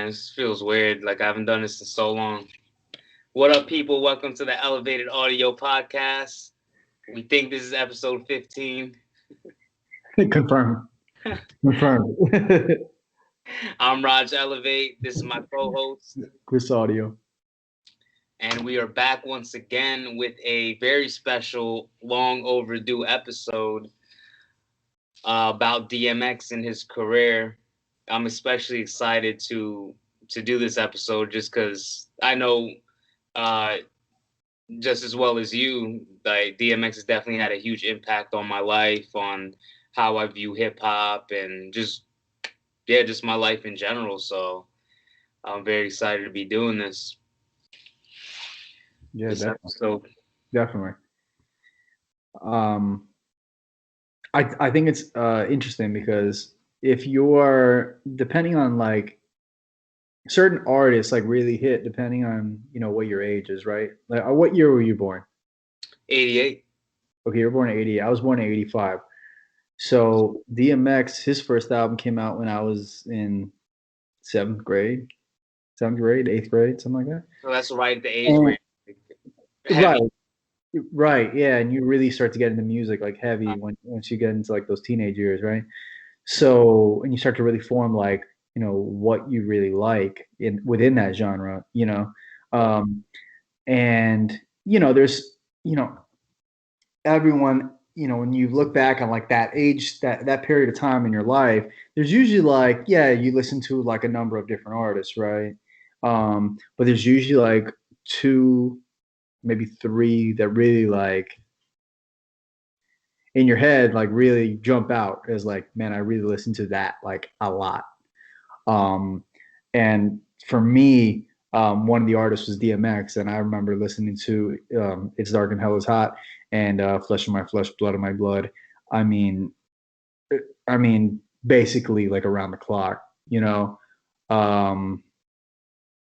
man. This feels weird. Like I haven't done this in so long. What up, people? Welcome to the Elevated Audio Podcast. We think this is episode 15. Confirmed. Confirmed. I'm Raj Elevate. This is my co-host. Chris Audio. And we are back once again with a very special, long overdue episode about DMX and his career. I'm especially excited to do this episode just because I know just as well as you, like DMX has definitely had a huge impact on my life, on how I view hip hop, and just my life in general. So I'm very excited to be doing this. Yeah, this definitely. episode. Definitely. I think it's interesting because if you're depending on like certain artists like really hit depending on what your age is, right? Like what year were you born? 88. Okay, you were born in 88. I was born in 85. So DMX, his first album came out when I was in seventh grade, eighth grade, something like that. So that's right at the age And, where right, right, yeah, and you really start to get into music like heavy once you get into like those teenage years, right? So, and you start to really form like what you really like in within that genre, and there's everyone, when you look back on like that age, that period of time in your life, there's usually like, yeah, you listen to like a number of different artists, right? But there's usually like two, maybe three that really like in your head, like really jump out as like, man, I really listen to that like a lot. Um, and for me, one of the artists was DMX, and I remember listening to "It's Dark and Hell Is Hot" and "Flesh of My Flesh, Blood of My Blood." I mean, I mean, basically like around the clock, um,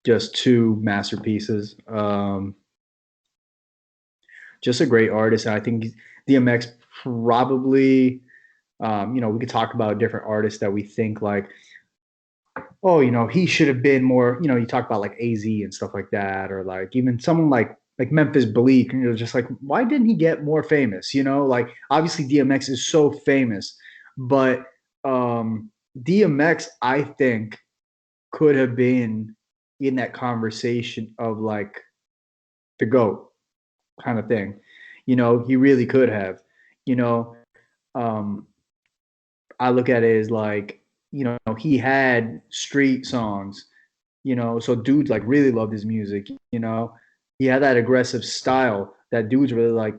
just two masterpieces. Just a great artist, and I think DMX probably, we could talk about different artists that we think like, oh, he should have been more, you talk about like AZ and stuff like that, or like even someone like Memphis Bleak, and you're just like, why didn't he get more famous? Like obviously DMX is so famous, but DMX, I think, could have been in that conversation of like the GOAT kind of thing. He really could have. You know, um, I look at it as like, he had street songs, so dudes like really loved his music, he had that aggressive style that dudes really like,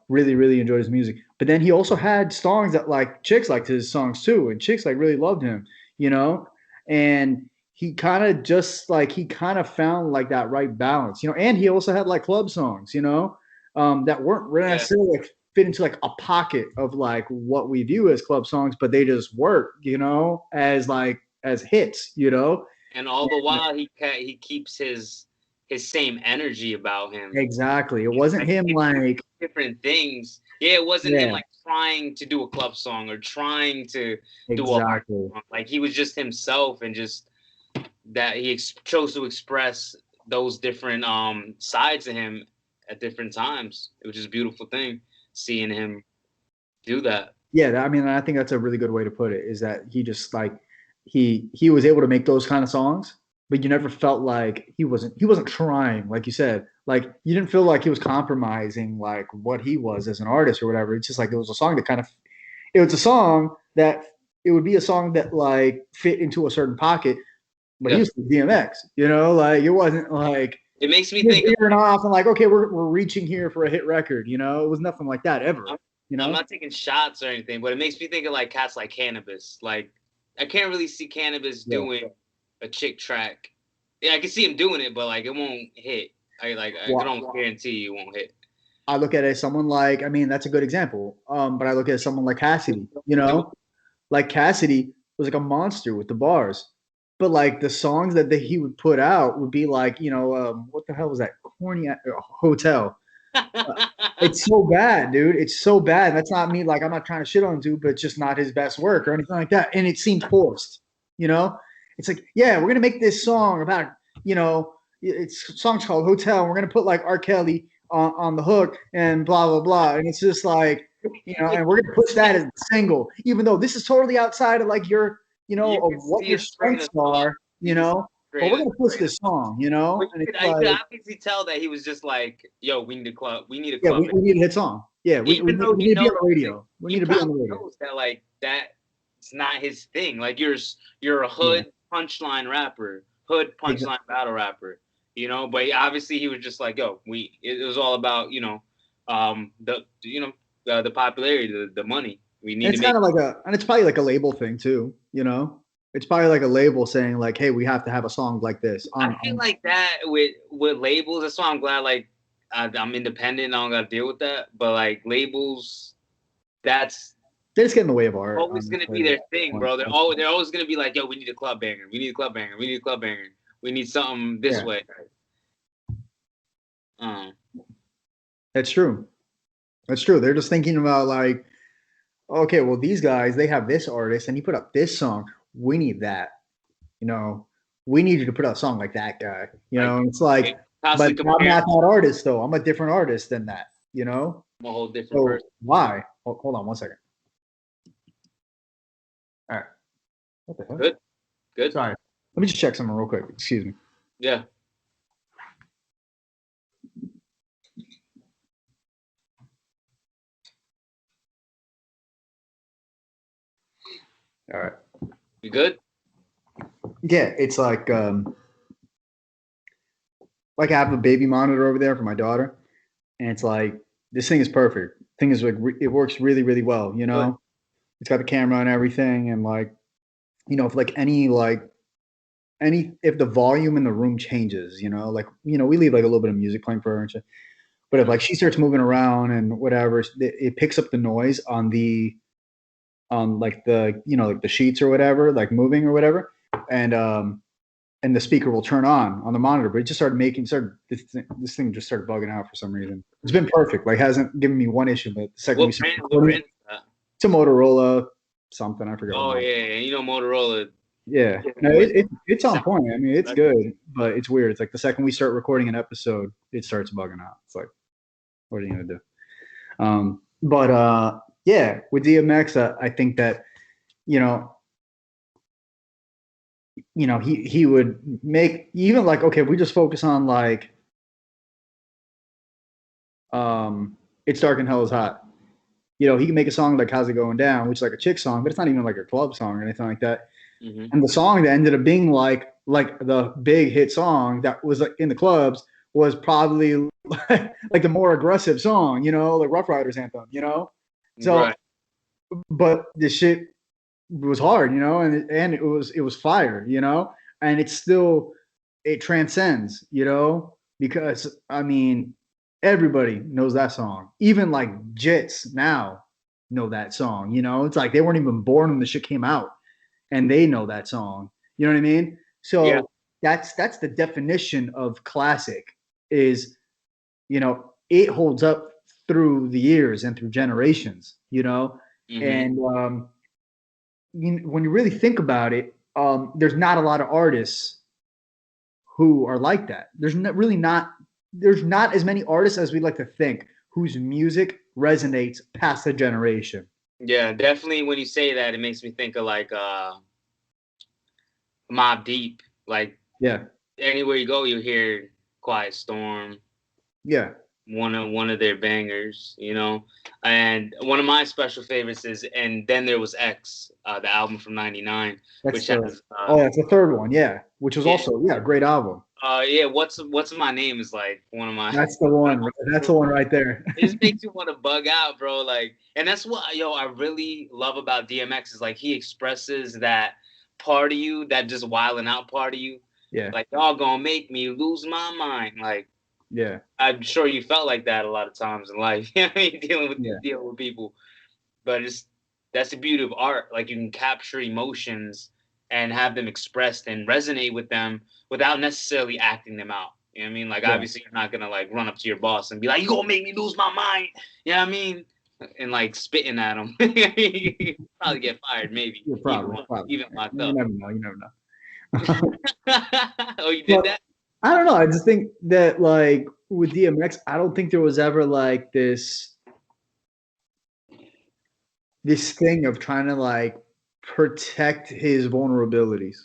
really, really enjoyed his music. But then he also had songs that like chicks liked his songs too, and chicks like really loved him, you know, and he kind of found like that right balance, and he also had like club songs, that weren't really necessarily like fit into like a pocket of like what we view as club songs, but they just work, as like as hits, and all the while he keeps his same energy about him. Exactly. It wasn't him like different things. Yeah, it wasn't him yeah, like trying to do a club song or trying to do a hard exactly. song. Like he was just himself, and just that he chose to express those different sides of him at different times. It was just a beautiful thing seeing him do that. Yeah, I mean, I think that's a really good way to put it. Is that he just like he was able to make those kind of songs, but you never felt like he wasn't trying, like you said. Like you didn't feel like he was compromising like what he was as an artist or whatever. It's just like it was a song that kind of it was a song that it would be a song that like fit into a certain pocket, but he Yeah. was DMX, like it wasn't like It makes me he was think of, veering off and like, okay, we're reaching here for a hit record, it was nothing like that ever, I'm not taking shots or anything, but it makes me think of like cats like Cannabis. Like I can't really see Cannabis Yeah. doing a chick track. Yeah, I can see him doing it, but like it won't hit. I don't guarantee you won't hit. I look at it as someone like, I mean, that's a good example. But I look at someone like Cassidy, like Cassidy was like a monster with the bars. But like the songs that he would put out would be like, what the hell was that? Corny Hotel. It's so bad, dude. It's so bad. That's not me. Like I'm not trying to shit on dude, but it's just not his best work or anything like that. And it seemed forced, you know. it's like, yeah, we're gonna make this song about, you know, it's song's called Hotel. We're gonna put like R. Kelly on the hook and blah blah blah, and it's just like, you know, and we're gonna push that as a single, even though this is totally outside of like your, you know, You of can what see your his train strengths of thought. are, you You can see know. But we're gonna push train of this song, you know, But and it's you could like, obviously tell that he was just like, "Yo, we need a club. We need a yeah, club." we need a hit song. Yeah, Even though we he need to be knows, on the radio. We he need to be on the probably radio. knows that like that's not his thing. Like you're a Yeah, hood punchline rapper, hood exactly. punchline battle rapper. But obviously he was just like, "Yo, it was all about the popularity, the money. We And need to it's make." kind of like and it's probably like a label thing too, you know. It's probably like a label saying like, "Hey, we have to have a song like this I on." feel on like that with labels. That's why I'm glad like I'm independent. I don't got to deal with that. But like labels, that's they just get in the way of art. always gonna be Honestly, their thing, bro. They're always gonna be like, yo, we need a club banger. We need a club banger. We need a club banger. We need something this yeah, way. Um, that's true. That's true. They're just thinking about like, okay, well, these guys they have this artist, and he put up this song. We need that. You know, we need you to put out a song like that guy. You know, like and it's like, but constantly I'm comparing not that artist though. I'm a different artist than that. You know, a whole different so person. why? Hold on one second. All right. What the hell? Good, good. Sorry. Let me just check something real quick. Excuse me. Yeah. All right. You good? Yeah, it's like I have a baby monitor over there for my daughter, and it's like this thing is perfect. Thing is like it works really really well. You Good. know, it's got the camera and everything, and like you know if like any if the volume in the room changes, you know, like you know we leave like a little bit of music playing for her and shit. But if Mm. like she starts moving around and whatever, it picks up the noise on like the you know like the sheets or whatever, like moving or whatever, and and the speaker will turn on the monitor. But it just started this thing just started bugging out for some reason. It's been perfect, like hasn't given me one issue. But the second we What started brand? What recording, brand is that? it's a Motorola something I forget what Oh model. yeah, and Motorola. Yeah, no, With it's on sound. point. I mean, it's good, but it's weird. It's like the second we start recording an episode, it starts bugging out. It's like, what are you gonna do? But yeah, with DMX, I think that you know, he would make even like okay, if we just focus on like it's dark and hell is hot. You know, he can make a song like "How's It Going Down," which is like a chick song, but it's not even like a club song or anything like that. Mm-hmm. And the song that ended up being like the big hit song that was like in the clubs was probably like the more aggressive song, you know, like Rough Riders anthem, you know. So, Right. but the shit was hard, you know, and it was fire, you know, and it's still it transcends, you know, because I mean everybody knows that song, even like Jits now know that song, you know. It's like they weren't even born when the shit came out and they know that song. You know what I mean? Yeah. So that's the definition of classic is, you know, it holds up through the years and through generations, you know? Mm-hmm. And when you really think about it, there's not a lot of artists who are like that. There's not as many artists as we like to think whose music resonates past a generation. Yeah, definitely. When you say that, it makes me think of like Mob Deep. Like Yeah. anywhere you go, you hear Quiet Storm, Yeah. one of their bangers, And one of my special favorites is "And Then There Was X," the album from '99, That's which the has that's the third one, yeah, which was yeah, also a great album. yeah. What's my name is like one of my. That's the one. That's the one right there. It just makes you want to bug out, bro. Like, and that's what I really love about DMX is like he expresses that part of you, that just wilding out part of you. Yeah, Like, y'all gonna make me lose my mind. Like, yeah, I'm sure you felt like that a lot of times in life. yeah, Dealing with people. But that's the beauty of art. Like you can capture emotions and have them expressed and resonate with them without necessarily acting them out. You know what I mean? Like yeah. obviously you're not gonna like run up to your boss and be like, "You gonna make me lose my mind." You know what I mean? And like spitting at him. You probably get fired, maybe You're even probably. even locked You up. never know. You never know. Oh, you did But that? I don't know. I just think that like with DMX, I don't think there was ever like this thing of trying to like protect his vulnerabilities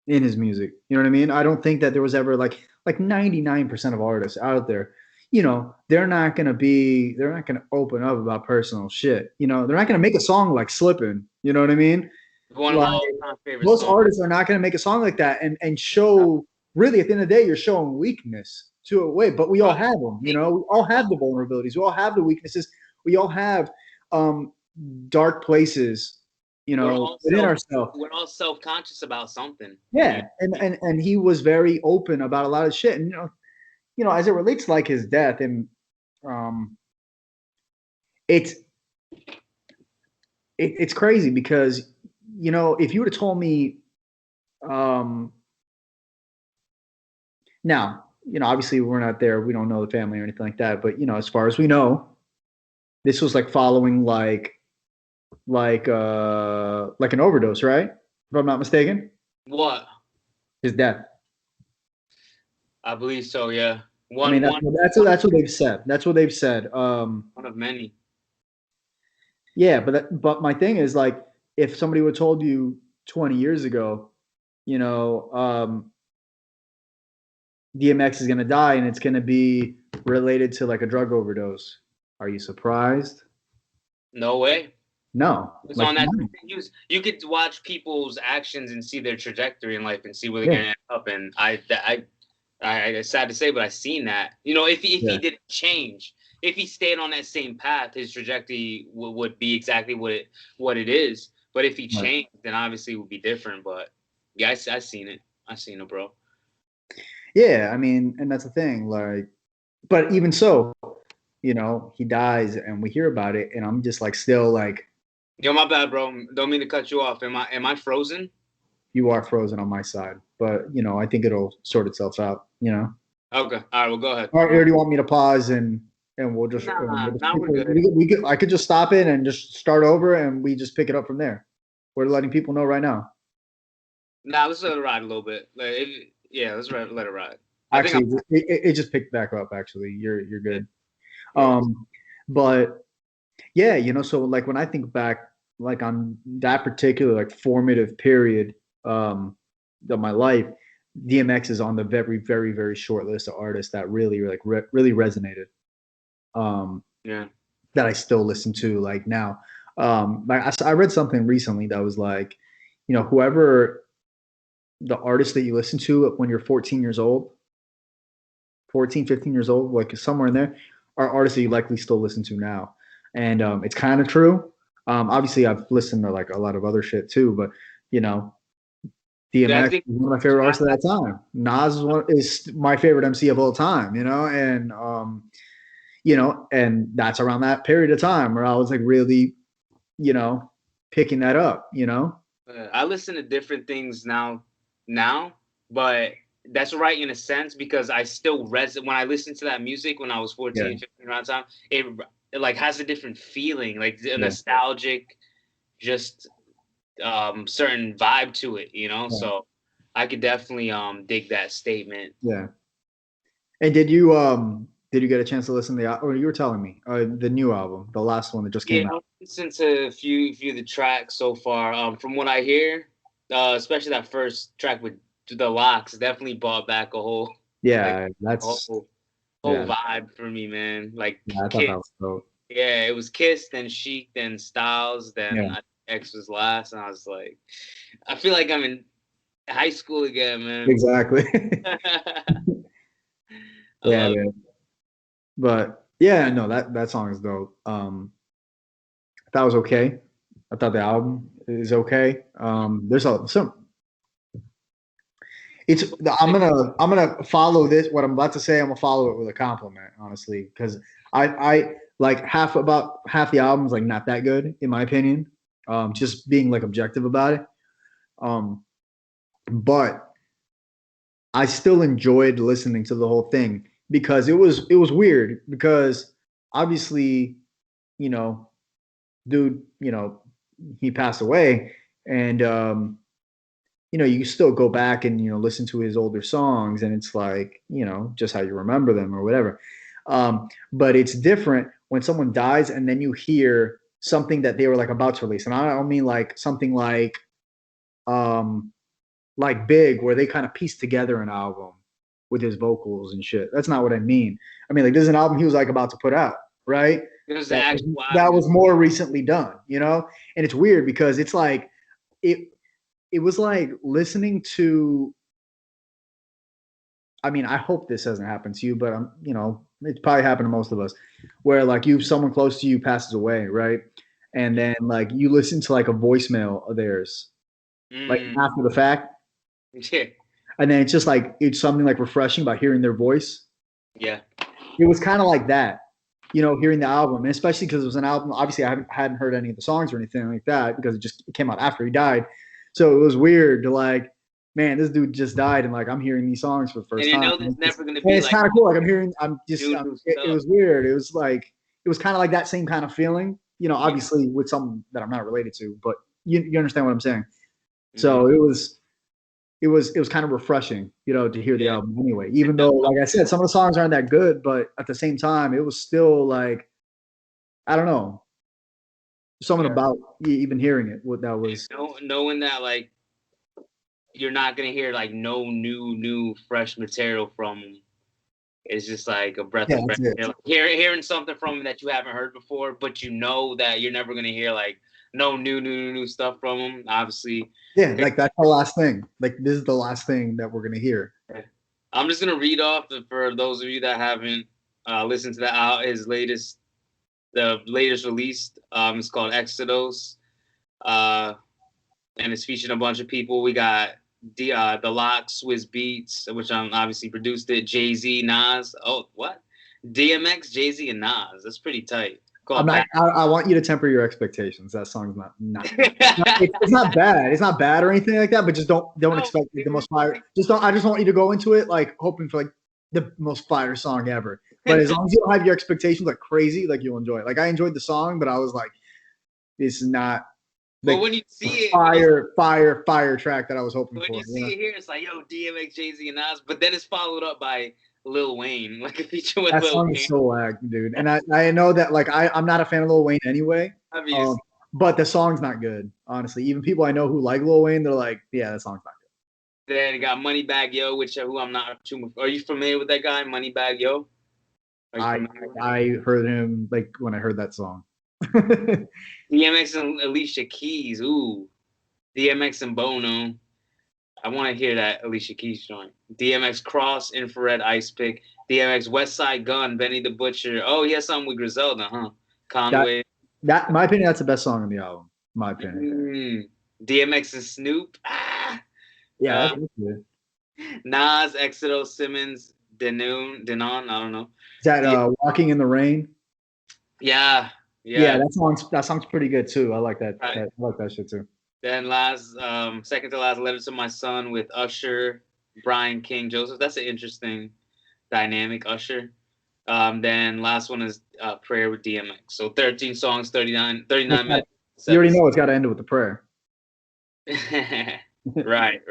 in his music. You know what I mean? I don't think that there was ever like 99% of artists out there, they're not gonna open up about personal shit. They're not gonna make a song like Slippin', you know what I mean? One of my Like all-time favorite most songs. artists are not gonna make a song like that and show really at the end of the day you're showing weakness to a way, but we all Bro, have them, we all have the vulnerabilities, we all have the weaknesses, we all have um dark places, we're all within self ourselves. we're all self-conscious about something. You Yeah, and he was very open about a lot of shit, and as it relates to like his death, and um, it's it's crazy because if you would have told me, um, now obviously we're not there, we don't know the family or anything like that, but as far as we know, this was like following like an overdose, right? If I'm not mistaken, what? his death. I believe so. Yeah. I mean, One that's one that's what they've said. That's what they've said. one of many. Yeah, but my thing is like, if somebody would have told you 20 years ago, you know, um, DMX is gonna die and it's gonna be related to like a drug overdose, are you surprised? No way. No, It's like on that. no. You could watch people's actions and see their trajectory in life and see where they're Yeah, gonna end up. And it's sad to say, but I've seen that. If he yeah, didn't change, if he stayed on that same path, his trajectory would be exactly what it is. But if he right. changed, then obviously it would be different. But yeah, I seen it. I seen it, bro. Yeah. I mean, and that's the thing. Like, but even so, he dies and we hear about it, and I'm just like, still like, Yo, my bad, bro. Don't mean to cut you off. Am I frozen? you are frozen on my side, but I think it'll sort itself out. Okay. All right. Well, go ahead. All right, or do you want me to pause and Nah, we'll just nah, we're good. we could I could just stop it and just start over and we just pick it up from there. We're letting people know right now. Nah, let's let it ride a little bit. Yeah, let it ride. I think Actually, it just picked back up. Actually, you're I'm. good. Yeah. But yeah, so like when I think back, like on that particular like formative period of my life, DMX is on the very very very short list of artists that really like really resonated. Um, Yeah. that I still listen to like now. I read something recently that was like, whoever the artist that you listen to when you're 14 years old, 14, 15 years old, like somewhere in there, are artists that you likely still listen to now. And it's kind of true. Obviously, I've listened to like a lot of other shit too, but you know, Yeah, I DMX think is one of my favorite artists of that time. Nas is my favorite MC of all time, and that's around that period of time where I was like really you know, picking that up. I listen to different things now, but that's right in a sense because I still when I listened to that music when I was Yeah, 14, 15 around time, it like has a different feeling, like a yeah, nostalgic, just certain vibe to it, yeah, So I could definitely dig that statement. yeah. And did you get a chance to listen to or you were telling me the new album, the last one that just Yeah, came I out? listened to a few of the tracks so far. From what I hear, especially that first track with the Locks, definitely brought back like Yeah, a that's whole yeah, vibe for me, man. Like yeah. I thought Kiss, that was dope. yeah, it was Kiss, then Chic, then Styles, then Yeah, X was last, and I was like, I feel like I'm in high school again, man. exactly. I Yeah, love it. man. But yeah, no, that song is dope. That was okay. I thought the album is okay. There's some it's I'm gonna follow this. What I'm about to say, I'm gonna follow it with a compliment, honestly, because I like about half the album's like not that good in my opinion. Just being like objective about it. Um, but I still enjoyed listening to the whole thing because it was weird because obviously, you know, dude, he passed away, and you still go back and listen to his older songs, and it's like just how you remember them or whatever. But it's different when someone dies and then you hear something that they were like about to release, and I don't mean like something um like Big, where they kind of pieced together an album with his vocals and shit. That's not what I mean. I mean, like, this is an album he was like about to put out, right? It was the That actual that album. was more recently done, And it's weird because it's like it it was like listening to. I mean, I hope this hasn't happened to you, but it's probably happened to most of us, where like someone close to you passes away, right? And then like you listen to like a voicemail of theirs, like Mm, after the fact, yeah, and then it's just like it's something like refreshing by hearing their voice. yeah, It was kind of like that, hearing the album, and especially because it was an album. Obviously, I hadn't heard any of the songs or anything like that because it came out after he died. So it was weird to like, man, this dude just died, and like I'm hearing these songs for the and first you time. know there's never gonna And be it's like kind of cool. Like I'm hearing, I'm just, new it stuff. was weird. It was like, it was kind of like that same kind of feeling, Yeah. obviously with something that I'm not related to, but you understand what I'm saying. Hmm. So it was kind of refreshing, to hear the Yeah. album anyway. Even though, like I said, some of the songs aren't that good, but at the same time, it was still like, I don't know, something Yeah. about even hearing it. What that was. Knowing that like you're not gonna hear like no new fresh material from him. It's just like a breath Yeah, of fresh that's it. air. Like hearing something from him that you haven't heard before, but you know that you're never gonna hear like no new stuff from him. Obviously, Yeah, like that's the last thing. Like this is the last thing that we're gonna hear. I'm just gonna read off for those of you that haven't listened to his latest release. It's called Exodus, and it's featuring a bunch of people. We got the Lock, Swiss Beats, which obviously produced it. Jay-Z, Nas. Oh, what? DMX, Jay-Z, and Nas. That's pretty tight. I'm Called not. Back. I want you to temper your expectations. That song's not good. It's not bad. It's not bad or anything like that. But just don't No, expect like, the dude. most fire. Just don't. I just want you to go into it like hoping for like the most fire song ever. But as long as you don't have your expectations like crazy, like you'll enjoy it. Like I enjoyed the song, but I was like, this is not But like when you see it, fire track that I was hoping when for. you see it here, it's like, yo, DMX, Jay-Z, and Nas. But then it's followed up by Lil Wayne, like a feature with That Lil song is Wayne. so whack, dude. And I know that like I'm not a fan of Lil Wayne anyway. Um, Obviously. but the song's not good, honestly. Even people I know who like Lil Wayne, they're like, yeah, that song's not Then you got Moneybag Yo, which who I'm not too. Are you familiar with that guy, Moneybag Yo? Are you I familiar? I heard him like when I heard that song. DMX and Alicia Keys. Ooh, DMX and Bono. I want to hear that Alicia Keys joint. DMX Cross, Infrared Ice Pick. DMX West Side Gun, Benny the Butcher. Oh, he has something with Griselda, huh? that Conway. that my opinion, that's the best song on the album. My opinion. DMX and Snoop. Ah. Yeah, Uh, that's good. Nas, Exodo, Simmons, Denon. I don't know. Is that The, Walking in the Rain? yeah, Yeah, yeah. that song's pretty good too. I like that. Right. I like that shit too. Then second to last, Letter to My Son with Usher, Brian King, Joseph. That's an interesting dynamic, Usher. Then last one is Prayer with DMX. So 13 songs, 39 minutes. You already know it's got to end with the prayer. Right.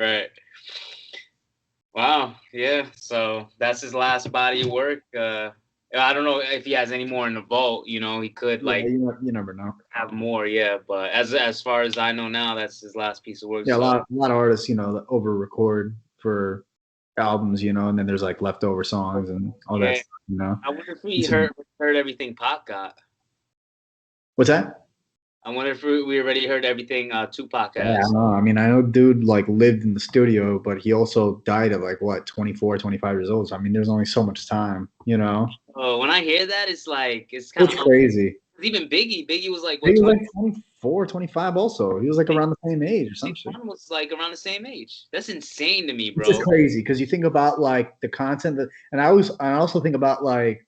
Wow, yeah. So that's his last body of work. I don't know if he has any more in the vault. He could Yeah, like you never know. have more. Yeah, but as far as I know now, that's his last piece of work. Yeah, a So lot of artists, that over record for albums, and then there's like leftover songs and all that yeah, stuff. I wonder if we heard everything Pac got. What's that? I wonder if we already heard everything Tupac Yeah, I has. don't know. I mean, I know dude like lived in the studio, but he also died at like what, 24, 25 years old. So I mean, there's only so much time, Oh, when I hear that, it's like it's kind It's of crazy. even Biggie. Biggie was like He what was 20. like 24, 25 also. He was like around the same age or some shit. Was like around the same age. That's insane to me, It's just bro. crazy because you think about like the content and I also think about like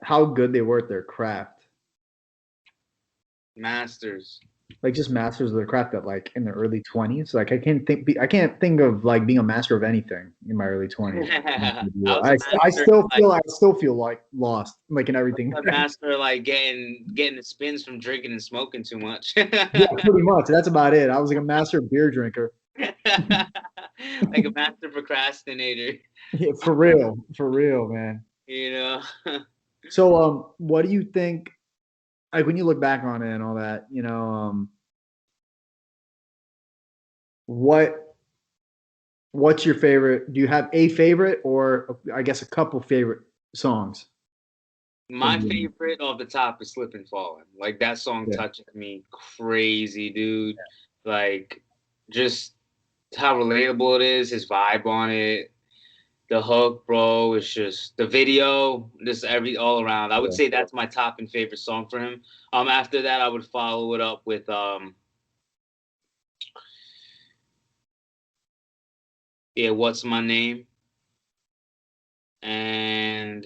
how good they were at their craft. Masters. like just masters of the craft that like in the early 20s. Like I can't think of like being a master of anything in my early 20s. I was a I master still like feel like lost like in everything. a master like getting the spins from drinking and smoking too much. Yeah, pretty much. That's about it. I was like a master beer drinker. Like a master procrastinator, Yeah, for real, man. you know. So what do you think like when you look back on it and all that, what what's your favorite? Do you have a favorite or I guess a couple favorite songs My from the favorite off the top is Slip and Fallen. Like that song yeah. touches me crazy, dude. Like just how relatable it is, his vibe on it, the hook, bro. It's just the video, just every all around. I would Yeah. say that's my top and favorite song for him. After that, I would follow it up with yeah, What's My Name and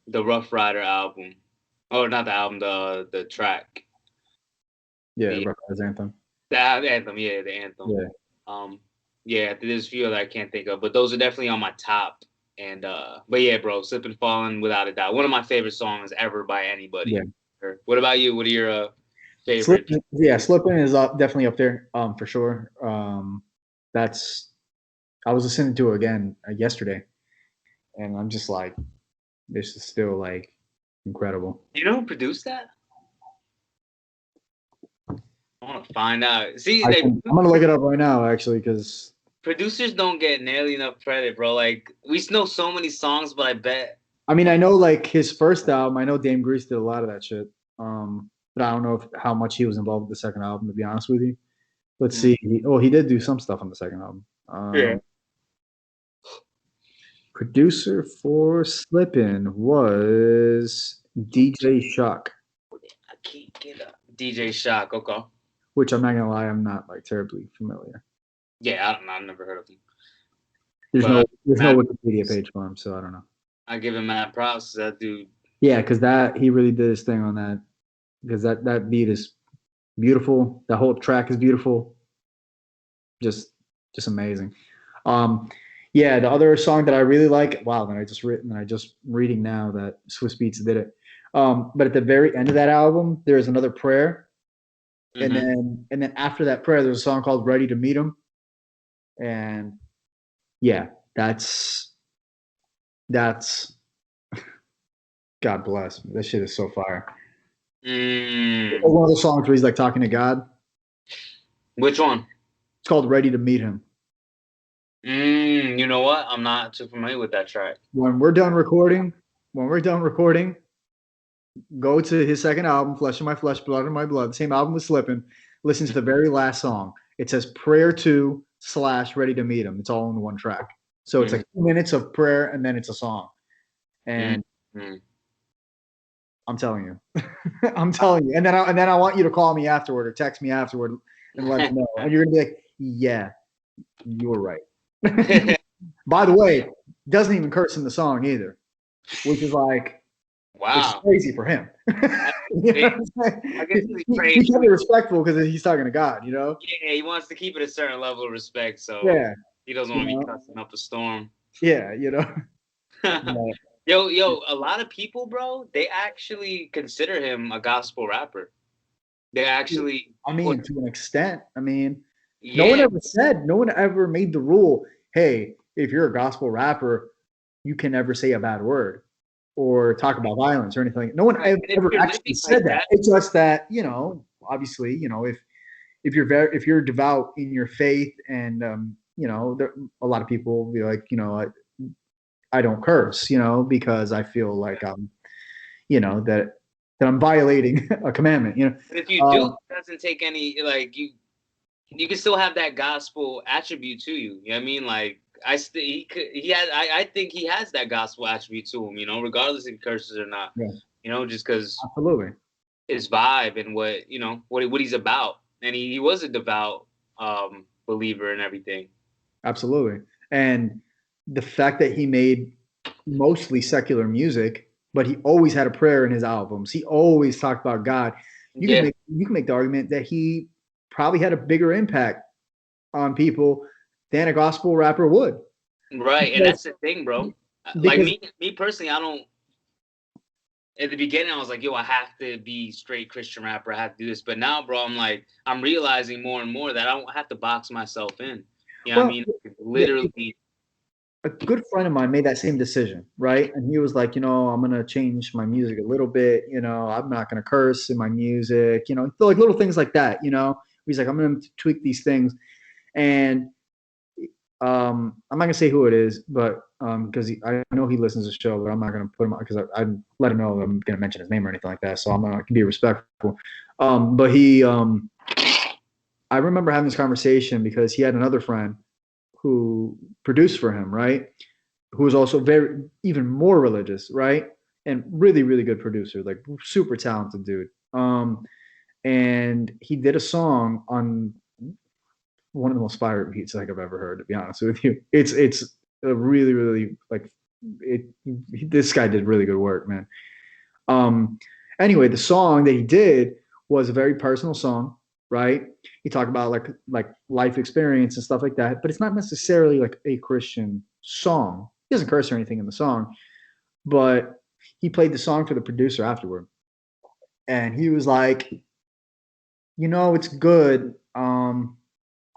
the Rough Rider album. Oh, not the album, the track, Yeah, the Rough Riders Anthem. the anthem, yeah, the anthem. Yeah. Um, yeah, there's a few that I can't think of, but those are definitely on my top. And but yeah, bro, Slip and Fallen without a doubt, one of my favorite songs ever by Yeah. anybody. What about you? What are your favorite? Slipping is up definitely up there, for sure. That's I was listening to it again yesterday, and I'm just like, this is still like incredible. You know who produced that? I want to find out. See, I'm gonna look it up right now actually because producers don't get nearly enough credit, bro. Like we know so many songs, but I bet. I mean I know like his first album. I know Dame Grease did a lot of that shit. But I don't know how much he was involved with the second album. To be honest with you, let's Mm, see. He did do some stuff on the second album. yeah. Producer for Slippin' was DJ Shock, I can't get up. DJ Shock. Okay. which I'm not gonna lie, I'm not like terribly familiar. Yeah, I don't know. I've never heard of him. There's But no mad, Wikipedia page for him, so I don't know. I give him mad props. That dude. Yeah, because that he really did his thing on that. Because that beat is beautiful. The whole track is beautiful. Just amazing. Um, yeah, the other song that I really like. Wow, that I just written. I just reading now that Swiss Beats did it. But at the very end of that album, there is another prayer, and Mm-hmm. then after that prayer, there's a song called "Ready to Meet Him," and yeah, that's God bless. That shit is so fire. Mm. One of the songs where he's like talking to God. Which one? It's called "Ready to Meet Him." You know what? I'm not too familiar with that track. When we're done recording, when we're done recording, go to his second album, Flesh of My Flesh, Blood of My Blood. The same album with Slippin'. Listen to the very last song. It says "Prayer to / Ready to Meet Him." It's all in one track. So it's like 2 minutes of prayer and then it's a song. And Mm-hmm. I'm telling you, I'm telling you. And then I want you to call me afterward or text me afterward and let me know. And you're gonna be like, yeah, you were right. By the way, doesn't even curse in the song either, which is like, which is Wow. crazy for him. You know I guess he's he can be praying. respectful because he's talking to God, you know? Yeah, he wants to keep it a certain level of respect, so Yeah, he doesn't you want to be know? cussing up a storm. Yeah, you know? But, Yo, a lot of people, bro, they actually consider him a gospel rapper. They actually I put, mean, to an extent, I mean, yeah, no one ever made the rule, hey, if you're a gospel rapper, you can never say a bad word or talk about violence or anything. No one right. And if ever you're actually living like said that. that, It's just that, obviously, if you're devout in your faith and a lot of people will be like, I don't curse, because I feel like that I'm violating a commandment, but if you do, it doesn't take any like you can still have that gospel attribute to you. You know what I mean? Like he has I think he has that gospel attribute to him, regardless if he curses or not. Yeah, Just because absolutely. his vibe and what he's about. And he was a devout believer and everything. Absolutely. And the fact that he made mostly secular music, but he always had a prayer in his albums. He always talked about God. Yeah. You can make the argument that he probably had a bigger impact on people than a gospel rapper would. Right, and Because, that's the thing, bro. Like because me personally, I don't. At the beginning, I was like, yo, I have to be straight Christian rapper. I have to do this. But now, bro, I'm like, I'm realizing more and more that I don't have to box myself in. You know what I well, mean? yeah, Literally. a good friend of mine made that same decision, right? And he was like, I'm gonna change my music a little bit. I'm not gonna curse in my music. Like little things like that. He's like, I'm gonna tweak these things, and I'm not gonna say who it is, but because I know he listens to the show, but I'm not gonna put him on because I let him know I'm gonna mention his name or anything like that. So I'm gonna be respectful. But I remember having this conversation because he had another friend who produced for him, right? Who was also very even more religious, right? And really, really good producer, like super talented dude. And he did a song on one of the most fire beats like I've ever heard. To be honest with you, it's a really, really like it. This guy did really good work, man. Um, anyway, the song that he did was a very personal song, right? He talked about like life experience and stuff like that, but it's not necessarily like a Christian song. He doesn't curse or anything in the song, but he played the song for the producer afterward, and he was like, it's good.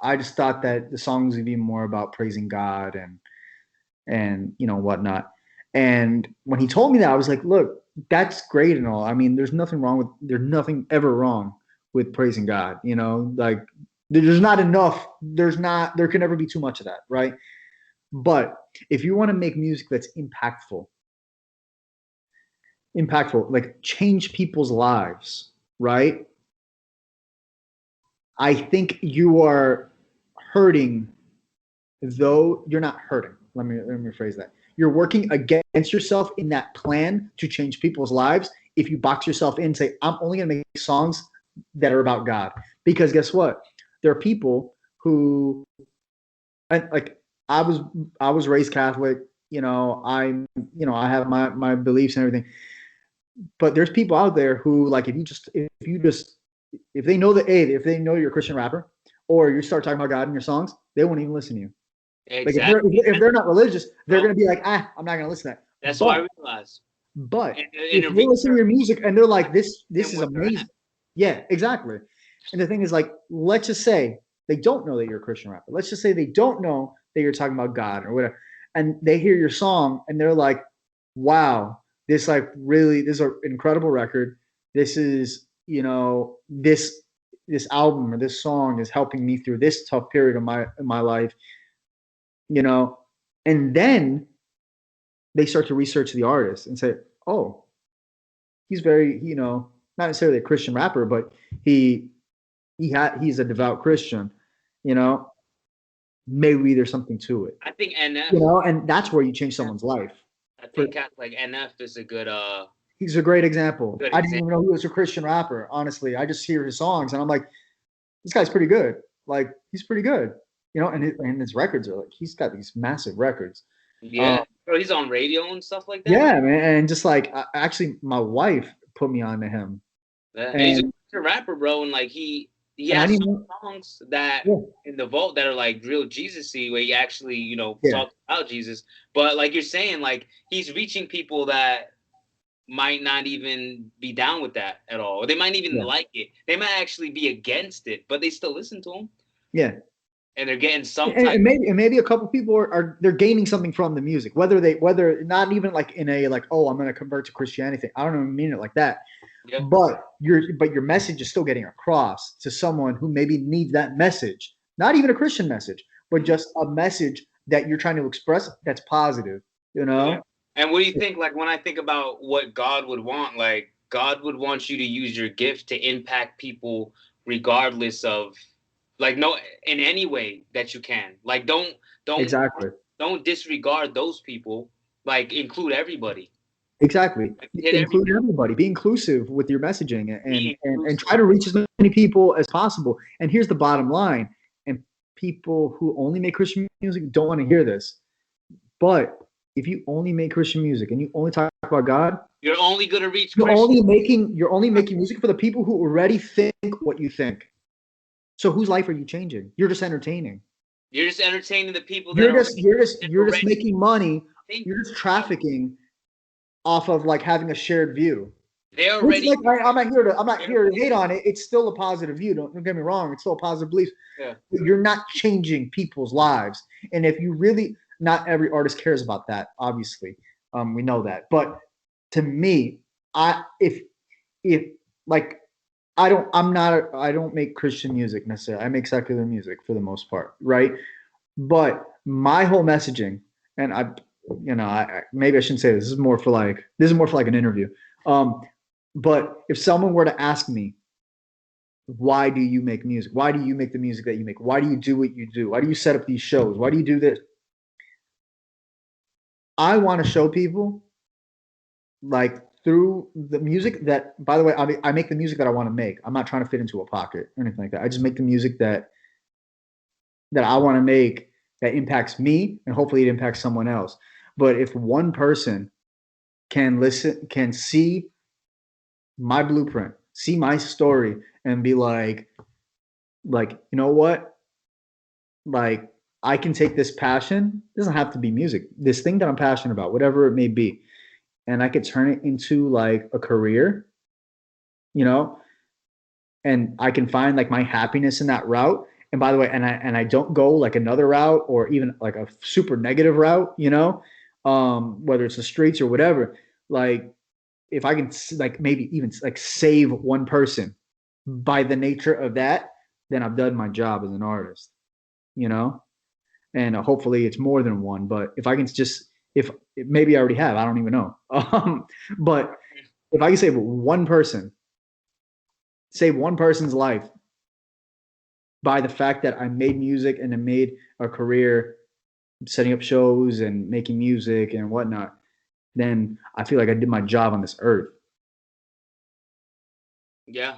I just thought that the song was gonna be more about praising God and whatnot. And when he told me that, I was like, look, that's great and all. I mean, there's nothing ever wrong with praising God. Like there's not enough. There can never be too much of that, right? But if you want to make music that's impactful, like change people's lives, right? I think you are hurting, though you're not hurting. Let me phrase that. You're working against yourself in that plan to change people's lives if you box yourself in and say, I'm only going to make songs that are about God. Because guess what? There are people who, like, I was raised Catholic. I have my beliefs and everything. But there's people out there who, like, if they know if they know you're a Christian rapper, or you start talking about God in your songs, they won't even listen to you. Like Exactly. if they're not religious, they're Bro, gonna be like, I'm not gonna listen to that. that's what But I realized. but And if the they listen to research your music and they're like, this and is where they're at. amazing. Yeah, exactly. And the thing is, like, let's just say they don't know that you're a Christian rapper. Let's just say they don't know that you're talking about God or whatever. And they hear your song and they're like, wow, this is an incredible record. This is, this album or this song is helping me through this tough period of my life, you know, and then they start to research the artist and say, oh, he's very, not necessarily a Christian rapper, but he's a devout Christian, you know, maybe there's something to it, I think NF. and that's where you change someone's life. I For, think like NF is a he's a great example. good I didn't even example. know he was a Christian rapper. Honestly, I just hear his songs and I'm like, this guy's pretty good. Like he's pretty good, and his records are like he's got these massive records. Um, Yeah, bro, he's on radio and stuff like that. yeah, man, and just like actually, my wife put me on to him, Yeah, and he's and a rapper, bro, and like he and I has some didn't. songs that Yeah, in the vault that are like real Jesus-y, where he actually yeah, talks about Jesus. But like you're saying, like he's reaching people that might not even be down with that at all. Or they might even yeah, like it. They might actually be against it, but they still listen to him, yeah. and they're getting some And, type. and maybe a couple people are they're gaining something from the music, whether not even like in a like, oh, I'm going to convert to Christianity. I don't even mean it like that, Yeah, but your message is still getting across to someone who maybe needs that message, not even a Christian message, but just a message that you're trying to express that's positive. You yeah. know? And what do you think? Like when I think about what God would want, like God would want you to use your gift to impact people, regardless of, like, no, in any way that you can. Like don't Exactly. don't disregard those people. Like include everybody. Exactly. Like, hit Include everybody. everybody. Be inclusive with your messaging and, Be and, and inclusive. try to reach as many people as possible. And here's the bottom line. And people who only make Christian music don't want to hear this. But if you only make Christian music and you only talk about God, You're only gonna reach you're Christians. only making you're only making music for the people who already think what you think. So whose life are you changing? You're just entertaining. You're just entertaining the people that You're are just you're just they're you're just already making money. You're thinkers. just trafficking off of like having a shared view. They're Which already like I'm not they're here to already hate on it. It's still a positive view. Don't get me wrong. It's still a positive belief. yeah. But you're not changing people's lives. And if you really, not every artist cares about that. Obviously, we know that. But to me, I if like I don't make Christian music necessarily. I make secular music for the most part, right? But my whole messaging, and I maybe I shouldn't say this. This is more for like an interview. Um, but if someone were to ask me, why do you make music? Why do you make the music that you make? Why do you do what you do? Why do you set up these shows? Why do you do this? I want to show people like through the music that, by the way, I make the music that I want to make. I'm not trying to fit into a pocket or anything like that. I just make the music that I want to make that impacts me and hopefully it impacts someone else. But if one person can see my blueprint, see my story, and be like, you know what? Like, I can take this passion, it doesn't have to be music, this thing that I'm passionate about, whatever it may be, and I could turn it into like a career, you know, and I can find like my happiness in that route. And by the way, and I don't go like another route or even like a super negative route, whether it's the streets or whatever. Like if I can like maybe even like save one person by the nature of that, then I've done my job as an artist, you know. And hopefully it's more than one. But if I can just if maybe I already have, I don't even know. But if I can save one person's life by the fact that I made music and I made a career setting up shows and making music and whatnot, then I feel like I did my job on this earth. Yeah.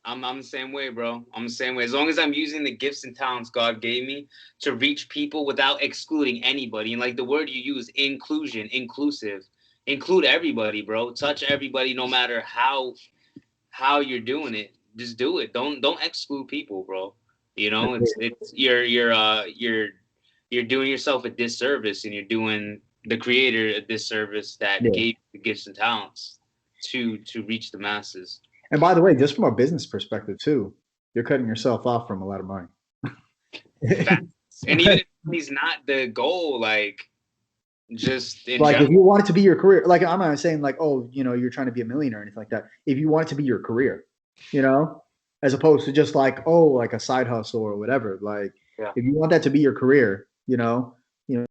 I'm the same way, bro. I'm the same way. As long as I'm using the gifts and talents God gave me to reach people without excluding anybody. And like the word you use, inclusion, inclusive. Include everybody, bro. Touch everybody no matter how you're doing it. Just do it. Don't exclude people, bro. You know, it's you're doing yourself a disservice and you're doing the creator a disservice that Yeah. gave the gifts and talents to reach the masses. And by the way, just from a business perspective too, you're cutting yourself off from a lot of money. Facts. And even if he's not the goal, like just in Like general. if you want it to be your career, like I'm not saying like, oh, you're trying to be a millionaire or anything like that. If you want it to be your career, you know, as opposed to just like, oh, like a side hustle or whatever. Like Yeah. if you want that to be your career,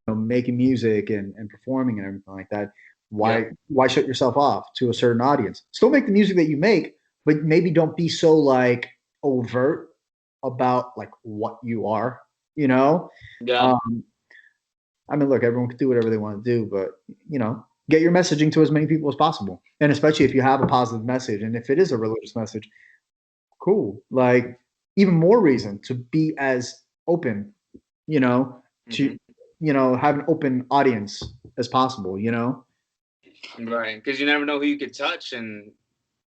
making music and performing and everything like that, Yeah. why shut yourself off to a certain audience? Still make the music that you make, but maybe don't be so like overt about like what you are, you know? Yeah. Um, I mean, look, everyone can do whatever they want to do, but get your messaging to as many people as possible. And especially if you have a positive message, and if it is a religious message, cool. Like even more reason to be as open, you know, to Hmm. have an open audience as possible. Right. Because you never know who you could touch and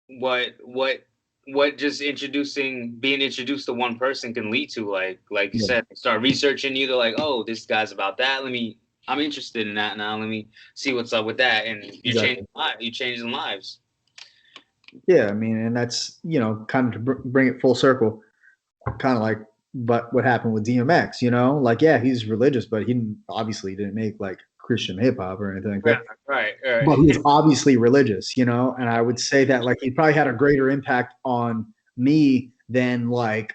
what what what just being introduced to one person can lead to. Like you Yeah, said, start researching you. They're like, oh, this guy's about that. I'm interested in that now. Let me see what's up with that. And exactly. you're changing lives. Yeah, I mean, and that's kind of to bring it full circle, kind of like, but what happened with DMX? Like yeah, he's religious, but obviously didn't make like Christian hip hop or anything like Right, that. right, But he right. was obviously religious, and I would say that like he probably had a greater impact on me than like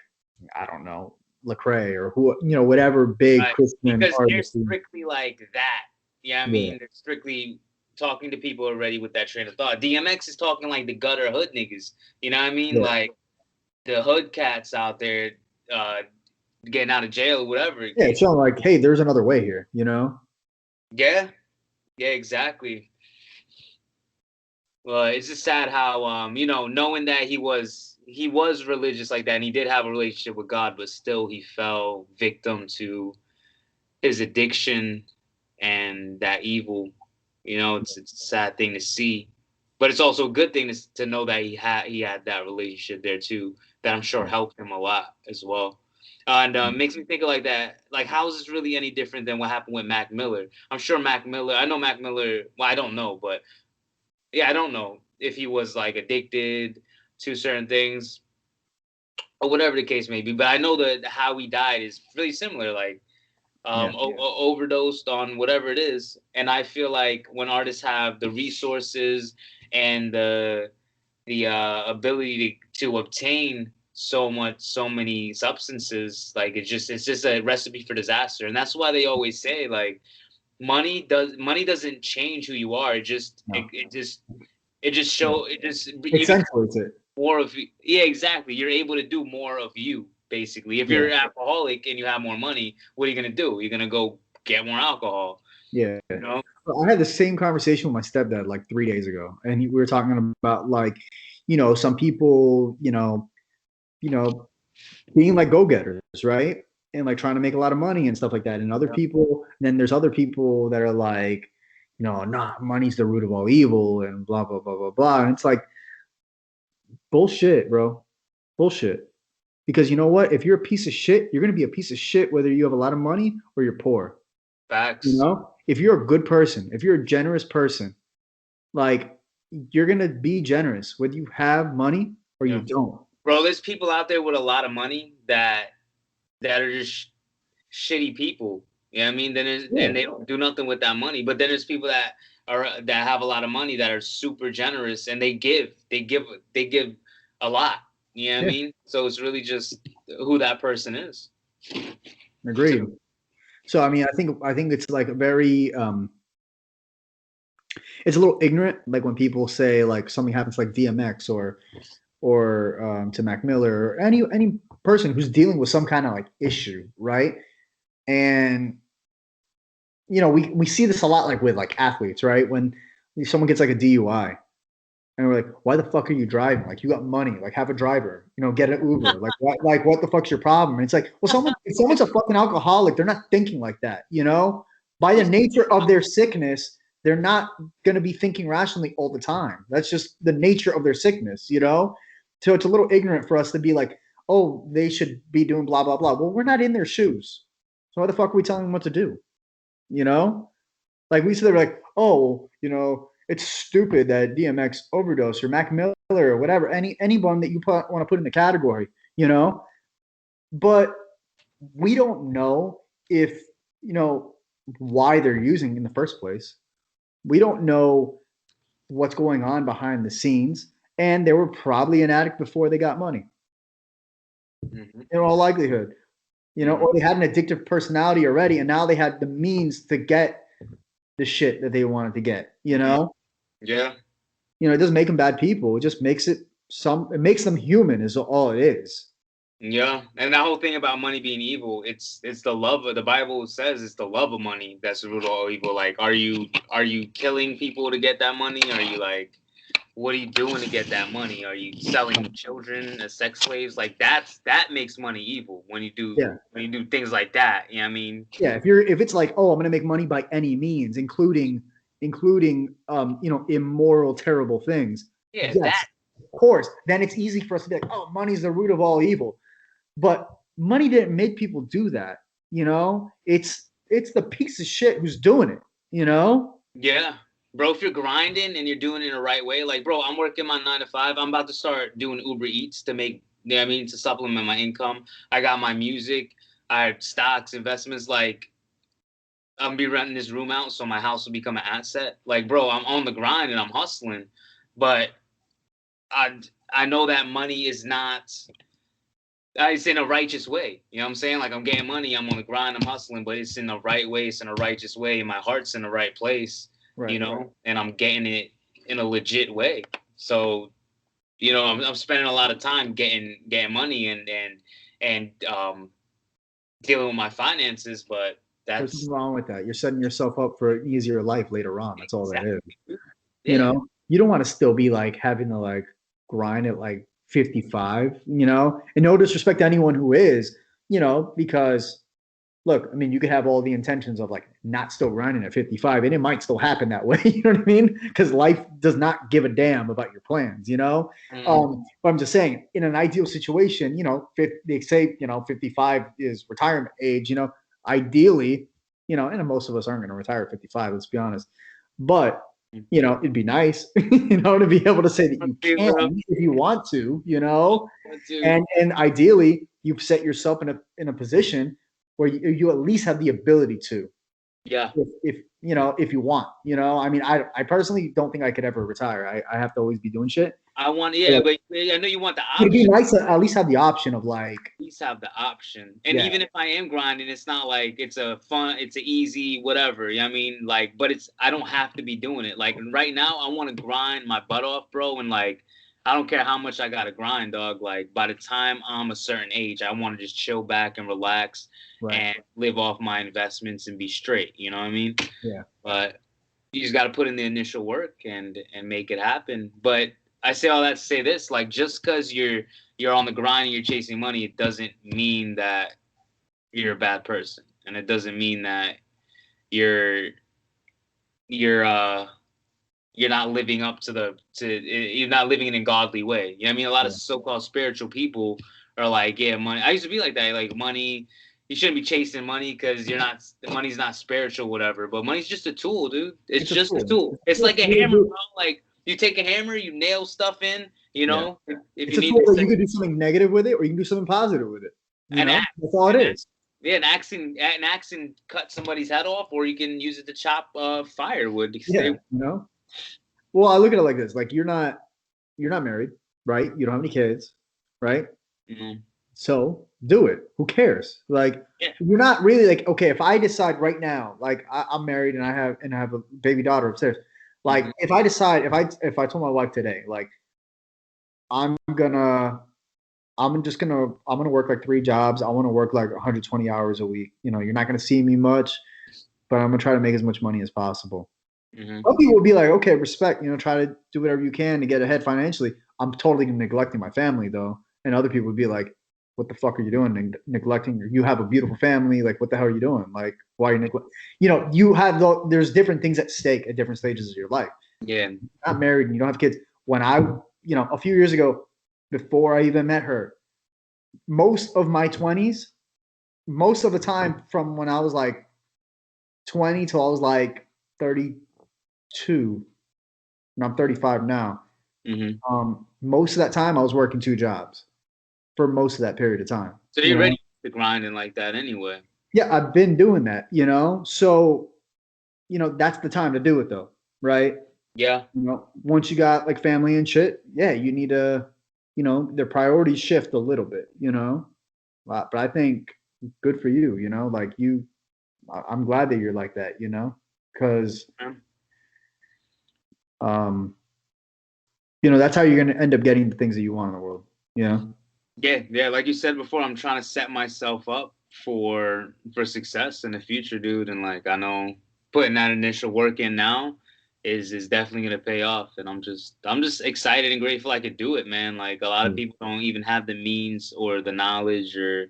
I don't know Lecrae or who whatever big Right. Christian Because they're artist. strictly like that. Yeah, I Yeah, mean, they're strictly talking to people already with that train of thought. DMX is talking like the gutter hood niggas. You know what I mean? yeah, Like the hood cats out there uh, getting out of jail or whatever the yeah. It's case. showing like, hey, there's another way here. Yeah, yeah, exactly. Well, it's just sad how knowing that he was religious like that and he did have a relationship with God, but still he fell victim to his addiction and that evil. It's a sad thing to see, but it's also a good thing to know that he had that relationship there too. That I'm sure helped him a lot as well. And makes me think of like that. Like, how is this really any different than what happened with Mac Miller? I'm sure Mac Miller. I know Mac Miller. Well, I don't know, but yeah, I don't know if he was like addicted to certain things or whatever the case may be. But I know that how he died is really similar. Like, Yeah. overdosed on whatever it is. And I feel like when artists have the resources and the ability to obtain so many substances, like it's just a recipe for disaster. And that's why they always say like money doesn't change who you are. No. It just Yeah. show it just you become Accentuates it. more of, yeah, exactly, you're able to do more of you basically. If you're Yeah. an alcoholic and you have more money, what are you gonna do? You're gonna go get more alcohol, Yeah. you know? I had the same conversation with my stepdad like 3 days ago, and we were talking about like, you know, some people, you know, being like go getters, right? And like trying to make a lot of money and stuff like that. And other Yeah. people, and then there's other people that are like, nah, money's the root of all evil and blah, blah, blah, blah, blah. And it's like, bullshit, bro. Bullshit. Because you know what? If you're a piece of shit, you're going to be a piece of shit whether you have a lot of money or you're poor. You Facts. know? If you're a good person, if you're a generous person, like you're going to be generous whether you have money or you Yeah, don't. bro, there's people out there with a lot of money that are just shitty people. You know what I mean? Yeah. And they don't do nothing with that money. But then there's people that have a lot of money that are super generous and they give a lot. You know what I Yeah. mean? So it's really just who that person is. Agreed. So I mean, I think it's like a very it's a little ignorant, like when people say like something happens like DMX or to Mac Miller or any person who's dealing with some kind of like issue, right? And we see this a lot like with like athletes, right? When someone gets like a DUI and we're like, why the fuck are you driving? Like you got money, like have a driver, get an Uber. Like what the fuck's your problem? And it's like, well, if someone's a fucking alcoholic, they're not thinking like that. By the nature of their sickness, they're not gonna be thinking rationally all the time. That's just the nature of their sickness. So it's a little ignorant for us to be like, oh, they should be doing blah blah blah. Well, we're not in their shoes. So why the fuck are we telling them what to do? You know? Like we said, like, oh, it's stupid that DMX overdosed or Mac Miller or whatever, anyone that you want to put in the category, you know. But we don't know if why they're using in the first place. We don't know what's going on behind the scenes, and they were probably an addict before they got money, Mm-hmm. in all likelihood. Or they had an addictive personality already, and now they had the means to get the shit that they wanted to get. Yeah. It doesn't make them bad people. It just makes it makes them human is all it is. Yeah, and that whole thing about money being evil, it's the love of the Bible says it's the love of money that's the root of all evil. Like, are you killing people to get that money? Are you like, what are you doing to get that money? Are you selling children as sex slaves? Like that makes money evil Yeah. when you do things like that. You know what I mean? Yeah. If it's like, oh, I'm gonna make money by any means, including immoral, terrible things. Yeah, Yes, that. of course. Then it's easy for us to be like, oh, money's the root of all evil. But money didn't make people do that. It's the piece of shit who's doing it. Yeah. Bro, if you're grinding and you're doing it in the right way, like, bro, I'm working my 9 to 5. I'm about to start doing Uber Eats to make, you know what I mean, to supplement my income. I got my music, I have stocks, investments. Like, I'm gonna be renting this room out so my house will become an asset. Like, bro, I'm on the grind and I'm hustling, but I I know that money is not. It's in a righteous way. You know what I'm saying? Like, I'm getting money, I'm on the grind, I'm hustling, but it's in the right way. It's in a righteous way. My heart's in the right place. Right. And I'm getting it in a legit way. So, I'm spending a lot of time getting money and dealing with my finances, but There's that's nothing wrong with that. You're setting yourself up for an easier life later on. That's all that exactly. is. Yeah. You don't want to still be like having to like grind at like 55, and no disrespect to anyone who is, because look, I mean, you could have all the intentions of like not still grinding at 55, and it might still happen that way. You know what I mean? Because life does not give a damn about your plans, you know? But I'm just saying, in an ideal situation, you know, they say, you know, 55 is retirement age, you know, ideally, you know, and most of us aren't going to retire at 55, let's be honest. But, you know, it'd be nice, you know, to be able to say that you can if you want to, you know, and ideally you've set yourself in a position where you at least have the ability to. Yeah. If you know, if you want, you know, I mean, I personally don't think I could ever retire. I have to always be doing shit. I want, yeah, but I know you want the It'd be option. nice to at least have the option of like, At least have the option. And yeah, even if I am grinding, it's not like it's a fun, it's a easy whatever. You know what I mean? Like, but it's I don't have to be doing it. Like right now, I want to grind my butt off, bro, and like I don't care how much I gotta grind, dog. Like by the time I'm a certain age, I want to just chill back and relax right, and live off my investments and be straight. You know what I mean? yeah, But you just got to put in the initial work and make it happen. But I say all that to say this: like, just because you're on the grind and you're chasing money, it doesn't mean that you're a bad person, and it doesn't mean that you're you're uh you're not living up to you're not living in a godly way. You know what I mean? A lot of so-called spiritual people are like, yeah, money. I used to be like that, like money. You shouldn't be chasing money because you're not. Money's not spiritual, whatever. But money's just a tool, dude. It's just a tool. It's like a hammer, bro. Like you take a hammer, you nail stuff in. You know, if it's you a need tool where you could do something negative with it, or you can do something positive with it. You know, that's all it is. Yeah, an axe and cut somebody's head off, or you can use it to chop firewood. Yeah, you know. Well, I look at it like this: like you're not married, right? You don't have any kids, right? Mm-hmm. So do it. Who cares? Like you're not really like, okay, if I decide right now, like I'm married and I have a baby daughter upstairs. Like if I decide, if I told my wife today, like I'm gonna I'm gonna work like 3 jobs. I want to work like 120 hours a week. You know, you're not gonna see me much, but I'm gonna try to make as much money as possible. Some people will be like, okay, respect, you know, try to do whatever you can to get ahead financially. I'm totally neglecting my family though. And other people would be like, what the fuck are you doing? Neglecting you have a beautiful family. Like, what the hell are you doing? Like, why are you neglecting? You know, there's different things at stake at different stages of your life. Yeah. You're not married and you don't have kids. When you know, a few years ago, before I even met her, most of my 20s, most of the time from when I was like 20 till I was like 32, and I'm 35 now. Most of that time I was working 2 jobs for most of that period of time. So you're ready to grinding like that anyway. Yeah, I've been doing that, you know. So, you know, that's the time to do it though, right? Yeah. You know, once you got like family and shit, yeah, you need to, you know, their priorities shift a little bit, you know. But I think good for you, you know, like I'm glad that you're like that, you know, because you know, that's how you're gonna end up getting the things that you want in the world, you know. Yeah, like you said before, I'm trying to set myself up for success in the future, dude. And like I know putting that initial work in now is definitely gonna pay off. And I'm just excited and grateful I could do it, man. Like a lot of people don't even have the means or the knowledge or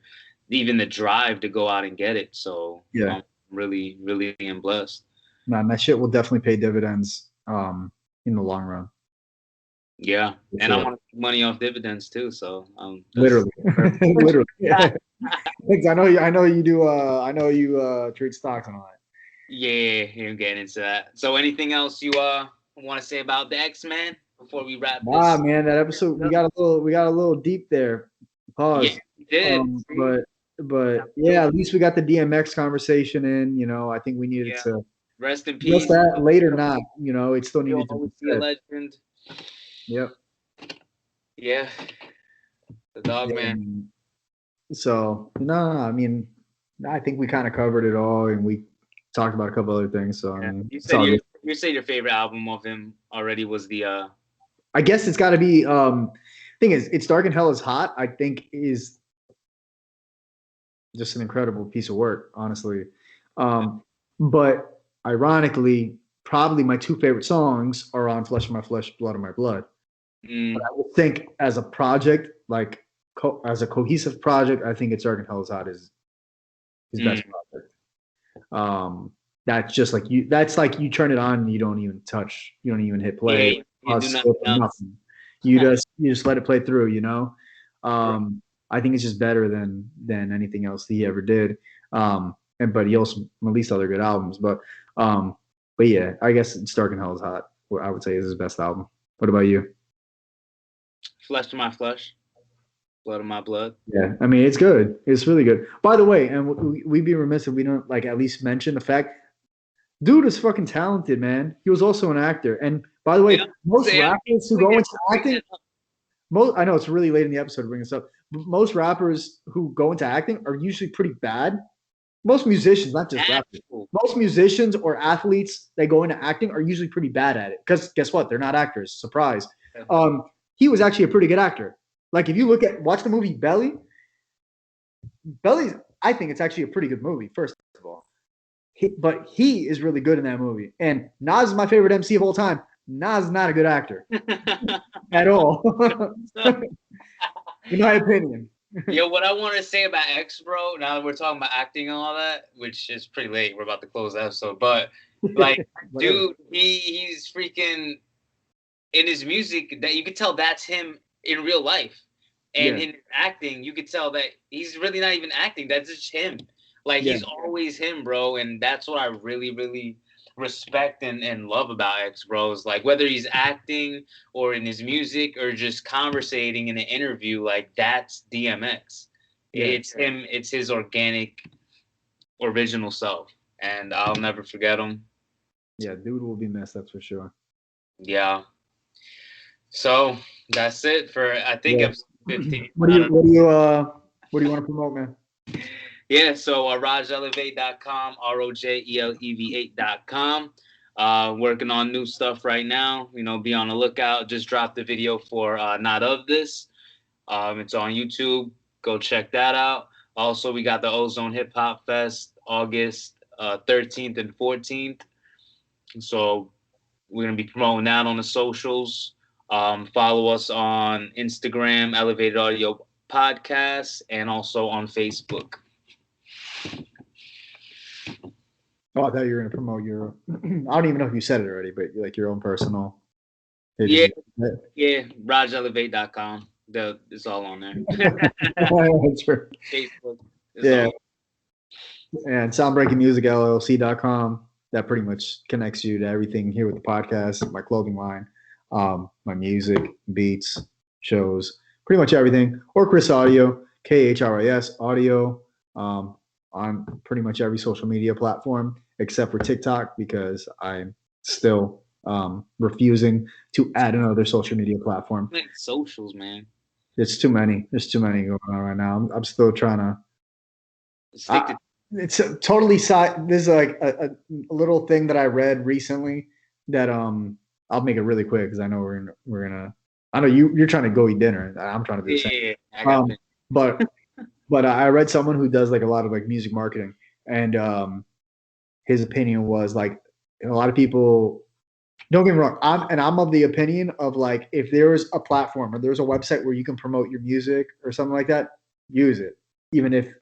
even the drive to go out and get it. So yeah, I'm really, really am blessed. man, that shit will definitely pay dividends in the long run. Yeah, and I want to make money off dividends too. So literally, literally. Yeah. Thanks. I know you do. I know you trade stocks and all that. Yeah, you're getting into that. So, anything else you want to say about the X-Men before we wrap this? Man, that episode we got a little deep there. Pause. Yeah, we did. But yeah, at least we got the DMX conversation in. You know, I think we needed to rest in peace. That later, not. You know, it still needed to be a legend. Yep. Yeah. The dog man. So no, I mean, I think we kind of covered it all, and we talked about a couple other things. So I mean, you said your favorite album of him already was the. I guess it's got to be. Thing is, It's Dark and Hell is Hot. I think is just an incredible piece of work, honestly. But ironically, probably my 2 favorite songs are on Flesh of My Flesh, Blood of My Blood. But I would think as a project, like as a cohesive project, I think It's Dark and Hell is Hot is his best project. That's just like you. That's like you turn it on and you don't even touch. You don't even hit play. Yeah, you do nothing else. Nothing. You just let it play through. You know. I think it's just better than anything else that he ever did. But he also released other good albums. But yeah, I guess Stark and Hell is Hot. What I would say is his best album. What about you? Flesh to my flesh, blood of my blood. Yeah, I mean it's good. It's really good. By the way, and we'd be remiss if we don't like at least mention the fact, dude is fucking talented, man. He was also an actor. And by the way, most rappers who go into acting, I know it's really late in the episode to bring this up. But most rappers who go into acting are usually pretty bad. Most musicians, not just rappers, most musicians or athletes that go into acting are usually pretty bad at it. Because guess what? They're not actors. Surprise. He was actually a pretty good actor. Like if you watch the movie Belly, I think it's actually a pretty good movie, first of all. But he is really good in that movie. And Nas is my favorite MC of all time. Nas is not a good actor at all, in my opinion. Yo, what I want to say about X, bro, now that we're talking about acting and all that, which is pretty late. We're about to close the episode. But, like, dude, he's freaking in his music that you could tell that's him in real life. And in acting, you could tell that he's really not even acting. That's just him. Like, he's always him, bro. And that's what I really, really respect and love about X, bro. Is like, whether he's acting or in his music or just conversating in an interview, like, that's DMX. Yeah. It's him. It's his organic, original self. And I'll never forget him. Yeah, dude will be missed, that's for sure. Yeah. So that's it for, I think, episode 15. What do you want to promote, man? Yeah, so rojelevate.com, ROJELEV8.com. Working on new stuff right now. You know, be on the lookout. Just dropped the video for Not Of This. It's on YouTube. Go check that out. Also, we got the Ozone Hip Hop Fest August 13th and 14th. So we're going to be promoting that on the socials. Follow us on Instagram, Elevated Audio Podcast, and also on Facebook. Oh, I thought you were going to promote your. I don't even know if you said it already, but like your own personal. Yeah, rojelevate.com. It's all on there. Facebook. Yeah. And soundbreakingmusicllc.com. That pretty much connects you to everything here with the podcast, my clothing line, my music, beats, shows, pretty much everything. Or Khris Audio, KHRIS Audio, on pretty much every social media platform except for TikTok, because I'm still refusing to add another social media platform. Like socials, man. It's too many. There's too many going on right now. I'm still trying to. It's a totally side. This is like a little thing that I read recently that I'll make it really quick because I know we're gonna. I know you're trying to go eat dinner. I'm trying to do the same. Yeah, but I read someone who does like a lot of like music marketing, and his opinion was like a lot of people. Don't get me wrong. I'm of the opinion of like if there's a platform or there's a website where you can promote your music or something like that, use it. Even if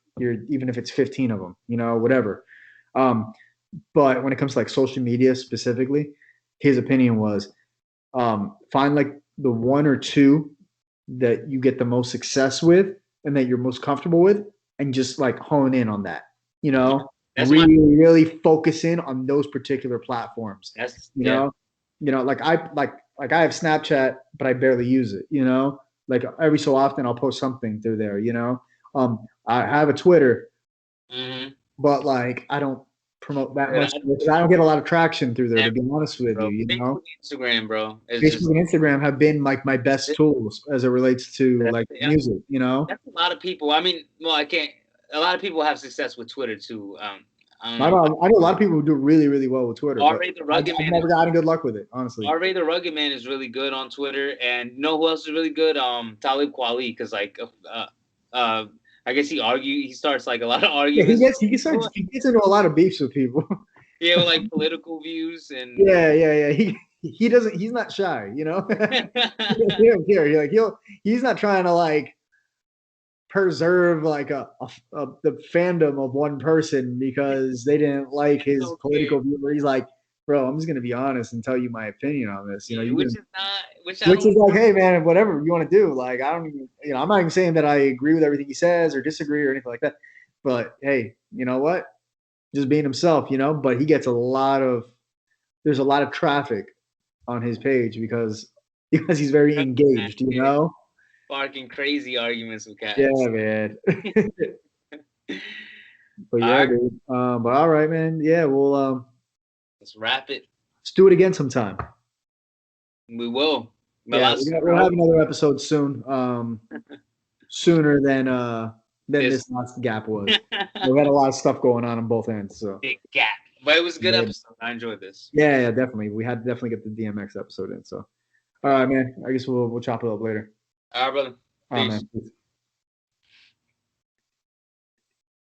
it's 15 of them, you know, whatever. But when it comes to like social media specifically, his opinion was find like the one or two that you get the most success with and that you're most comfortable with, and just like hone in on that. You know, really focus in on those particular platforms. You know, like I have Snapchat, but I barely use it. You know, like every so often I'll post something through there. You know, I have a Twitter, but like I don't promote that much. I don't get a lot of traction through there, to be honest with you. You know, Instagram, bro. Facebook and Instagram have been like my best tools as it relates to like music. You know, that's a lot of people. I mean, well, I can't. A lot of people have success with Twitter too. I know a lot of people who do really, really well with Twitter. I've never gotten good luck with it, honestly. R.A. the Rugged Man is really good on Twitter, and you know who else is really good? Talib Kweli, because like, I guess he starts like a lot of arguments. Yeah, he gets into a lot of beefs with people. Yeah, with like political views and. Yeah. He doesn't. He's not shy, you know. He's not trying to like preserve like the fandom of one person because they didn't like his Okay. political view. Where he's like, bro, I'm just gonna be honest and tell you my opinion on this. You know, you which can, is not, which I which is don't. like, hey man, whatever you want to do. Like, I don't even, I'm not even saying that I agree with everything he says or disagree or anything like that. But hey, you know what? Just being himself, But he gets there's a lot of traffic on his page because he's very engaged, Sparking crazy arguments with Yeah, cats. man. But All yeah, right, dude. But all right, man. Yeah, we'll let's wrap it. let's do it again sometime. We will. Yeah, Malas, we'll have another episode soon. Sooner than this this last gap was. We had a lot of stuff going on both ends. So big gap, but it was a good yeah, episode. I enjoyed this. yeah, definitely. We had to definitely get the DMX episode in. So all right, man. I guess we'll chop it up later. All right, brother. All right, Peace. man. Peace.